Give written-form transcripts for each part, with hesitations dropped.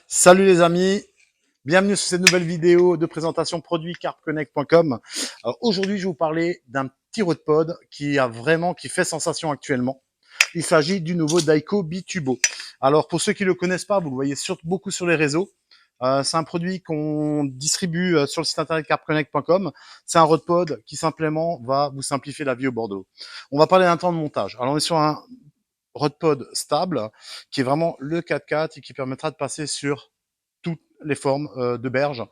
Salut les amis, bienvenue sur cette nouvelle vidéo de présentation produit carpconnect.com. Alors aujourd'hui, je vais vous parler d'un petit Rod qui fait sensation actuellement. Il s'agit du nouveau Daiko Bitubo. Alors pour ceux qui le connaissent pas, vous le voyez surtout beaucoup sur les réseaux. C'est un produit qu'on distribue sur le site internet carpconnect.com. C'est un Rodpod qui simplement va vous simplifier la vie au bord de l'eau. On va parler d'un temps de montage. Alors on est sur un Rodpod stable qui est vraiment le 4x4 et qui permettra de passer sur toutes les formes de berge,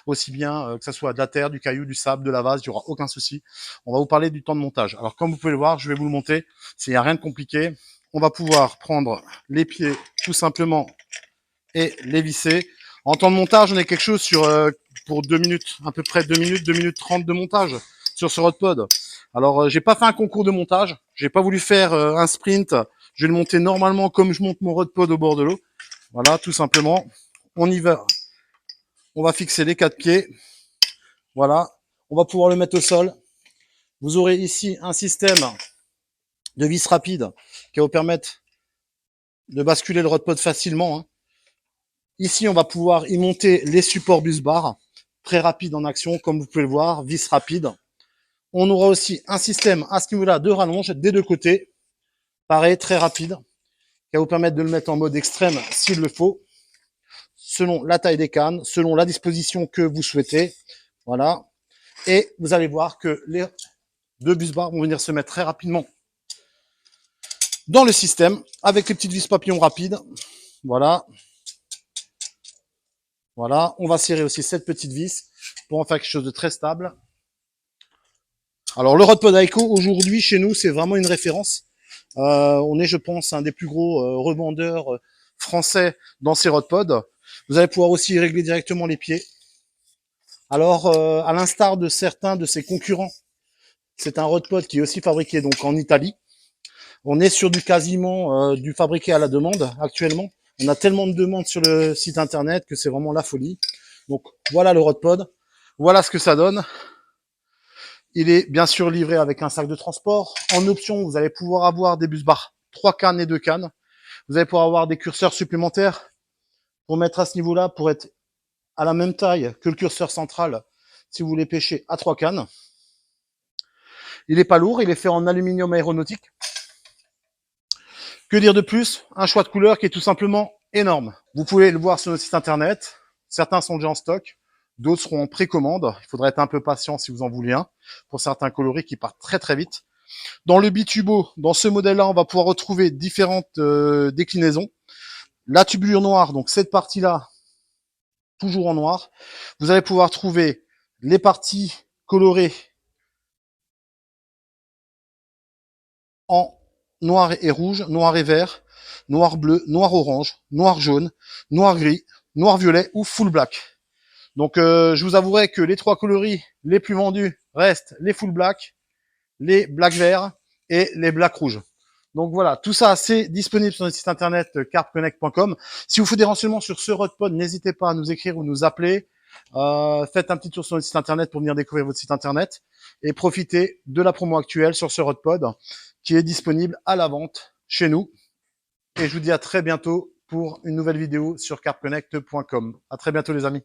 aussi bien que ce soit de la terre, du caillou, du sable, de la vase, il n'y aura aucun souci. On va vous parler du temps de montage. Alors comme vous pouvez le voir, je vais vous le monter, il n'y a rien de compliqué. On va pouvoir prendre les pieds tout simplement et les visser. En temps de montage, on est quelque chose sur pour 2 minutes, à peu près 2 minutes 30 de montage sur ce Rodpod. Alors j'ai pas fait un concours de montage, j'ai pas voulu faire un sprint, je vais le monter normalement comme je monte mon Rodpod au bord de l'eau. Voilà, tout simplement. On y va. On va fixer les 4 pieds. Voilà. On va pouvoir le mettre au sol. Vous aurez ici un système de vis rapide qui va vous permettre de basculer le Rodpod facilement. Ici, on va pouvoir y monter les supports bus bar. Très rapide en action, comme vous pouvez le voir, vis rapide. On aura aussi un système à ce niveau-là de rallonge des deux côtés. Pareil, très rapide, qui va vous permettre de le mettre en mode extrême s'il le faut, selon la taille des cannes, selon la disposition que vous souhaitez. Voilà. Et vous allez voir que les deux bus bars vont venir se mettre très rapidement dans le système avec les petites vis papillons rapides. Voilà. Voilà. On va serrer aussi cette petite vis pour en faire quelque chose de très stable. Alors, le Rodpod Daiko, aujourd'hui, chez nous, c'est vraiment une référence. On est, je pense, un des plus gros revendeurs français dans ces Rodpods. Vous allez pouvoir aussi régler directement les pieds. Alors, à l'instar de certains de ses concurrents, c'est un Rodpod qui est aussi fabriqué donc en Italie. On est sur du quasiment du fabriqué à la demande actuellement. On a tellement de demandes sur le site internet que c'est vraiment la folie. Donc voilà le Rodpod. Voilà ce que ça donne. Il est bien sûr livré avec un sac de transport. En option, vous allez pouvoir avoir des bus bars 3 cannes et 2 cannes. Vous allez pouvoir avoir des curseurs supplémentaires pour mettre à ce niveau-là, pour être à la même taille que le curseur central si vous voulez pêcher à 3 cannes. Il n'est pas lourd, il est fait en aluminium aéronautique. Que dire de plus? Un choix de couleurs qui est tout simplement énorme. Vous pouvez le voir sur notre site internet. Certains sont déjà en stock, d'autres seront en précommande. Il faudra être un peu patient si vous en voulez un, pour certains coloris qui partent très très vite. Dans le Bitubo, dans ce modèle-là, on va pouvoir retrouver différentes déclinaisons. La tubulure noire, donc cette partie-là, toujours en noir. Vous allez pouvoir trouver les parties colorées en noir et rouge, noir et vert, noir bleu, noir orange, noir jaune, noir gris, noir violet ou full black. Donc je vous avouerai que les 3 coloris les plus vendus restent les full black, les black verts et les black rouges. Donc voilà, tout ça c'est disponible sur notre site internet carpconnect.com. Si vous faites des renseignements sur ce Rodpod, n'hésitez pas à nous écrire ou nous appeler. Faites un petit tour sur notre site internet pour venir découvrir votre site internet et profitez de la promo actuelle sur ce Rodpod qui est disponible à la vente chez nous. Et je vous dis à très bientôt pour une nouvelle vidéo sur carpconnect.com. À très bientôt les amis.